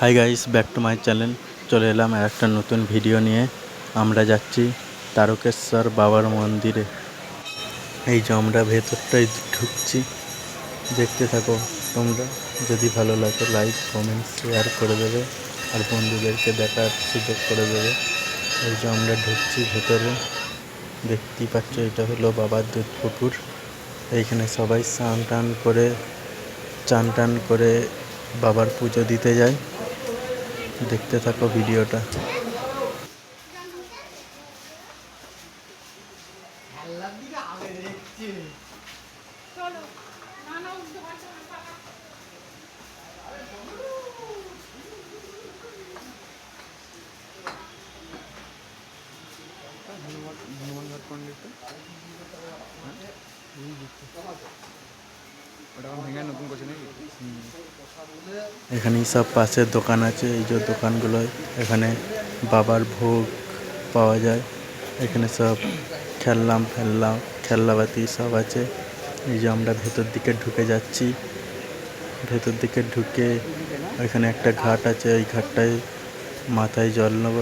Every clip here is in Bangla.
Hi guys, back to my channel. চলে এলাম আর একটা নতুন ভিডিও নিয়ে। আমরা যাচ্ছি তারকেশ্বর বাবার মন্দিরে। এই যে আমরা ভেতরটায় ঢুকছি, দেখতে থাকো তোমরা। যদি ভালো লাগে লাইক কমেন্ট শেয়ার করে দেবে আর বন্ধুদেরকে দেখার সুযোগ করে দেবে। এই যে আমরা ঢুকছি ভেতরে, দেখতেই পাচ্ছ এটা হলো বাবার দুধ পুকুর। এইখানে সবাই চান টান করে বাবার পুজো দিতে যায়। দেখতে থাকো ভিডিওটা। এখানে সব পাশের দোকান আছে। এই যে দোকানগুলো, এখানে বাবার ভোগ পাওয়া যায়। এখানে সব খেলনাবাতি সব আছে। এই যে আমরা ভেতর দিকে ঢুকে যাচ্ছি। ভেতর দিকে ঢুকে এখানে একটা ঘাট আছে, ওই ঘাটটায় মাথায় জল নেব।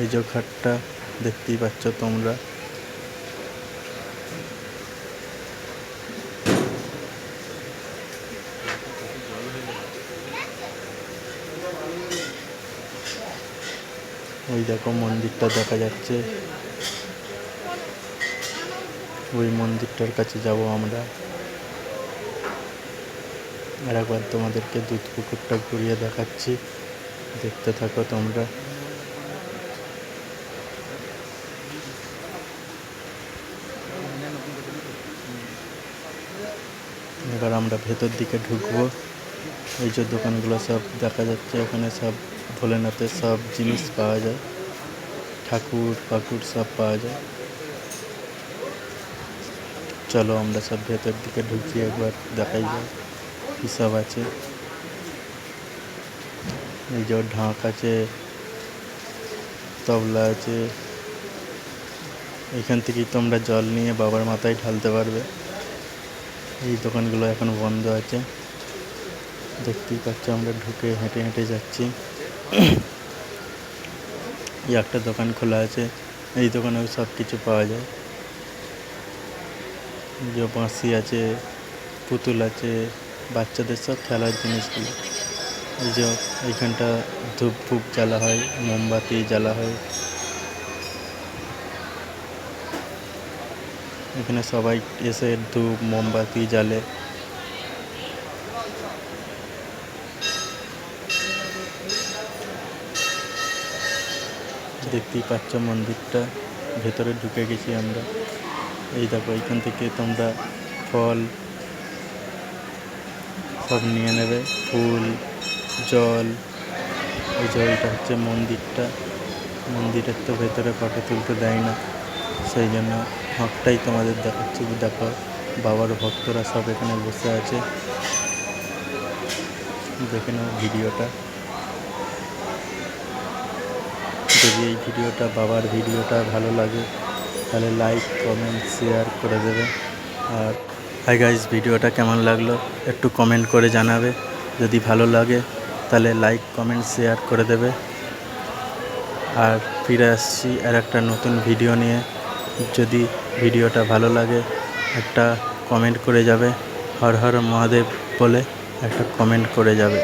এই যে ঘাটটা দেখতেই পাচ্ছ তোমরা। ওই দেখো মন্দিরটা দেখা যাচ্ছে, ওই মন্দিরটার কাছে যাব আমরা। আর একবার তোমাদেরকে দুধ পুকুরটা ঘুরিয়ে দেখাচ্ছি, দেখতে থাকো তোমরা। এবার আমরা ভেতর দিকে ঢুকবো। এই যে দোকানগুলো সব দেখা যাচ্ছে, এখানে সব ভোলেনাথের সব জিনিস পাওয়া যায়, ঠাকুর সব পাওয়া যায়। চলো আমরা সব ভেতর দিকে ঢুকি, একবার দেখাই যায় কী সব আছে। এই যে ঢাক আছে, তবলা আছে। এখান থেকেই তোমরা জল নিয়ে বাবার মাথায় ঢালতে পারবে। এই দোকানগুলো এখন বন্ধ আছে, দেখতেই পাচ্ছ। আমরা ঢুকে হেঁটে হেঁটে যাচ্ছি। এই একটা দোকান খোলা আছে, এই দোকানেও সব কিছু পাওয়া যায়। যে বাঁশি আছে, পুতুল আছে, বাচ্চাদের সব খেলার জিনিসগুলো। এই যে এইখানটা ধূপ জ্বালা হয়, মোমবাতি জ্বালা হয়। এখানে সবাই এসে ধূপ মোমবাতি জ্বালে। দেখতেই পাচ্ছ মন্দিরটা, ভেতরে ঢুকে গেছি আমরা। এই দেখো, এইখান থেকে তোমরা ফল সব নিয়ে নেবে, ফুল, জল। এই যে এইটা হচ্ছে মন্দিরের তো ভেতরে ফটো তুলতে দেয় না, সেই জন্য ফাঁকটাই তোমাদের দেখাচ্ছি। দেখো বাবার ভক্তরা সব এখানে বসে আছে, দেখে নাও ভিডিওটা। যদি এই বাবার ভিডিওটা ভালো লাগে তাহলে লাইক কমেন্ট শেয়ার করে দেবে। আর হাই গাইস, ভিডিওটা কেমন লাগলো একটু কমেন্ট করে জানাবে। যদি ভালো লাগে তাহলে লাইক কমেন্ট শেয়ার করে দেবে। আর ফিরে আসছি আর একটা নতুন ভিডিও নিয়ে। যদি ভিডিওটা ভালো লাগে একটা কমেন্ট করে যাবে, হর হর মহাদেব বলে একটা কমেন্ট করে যাবে।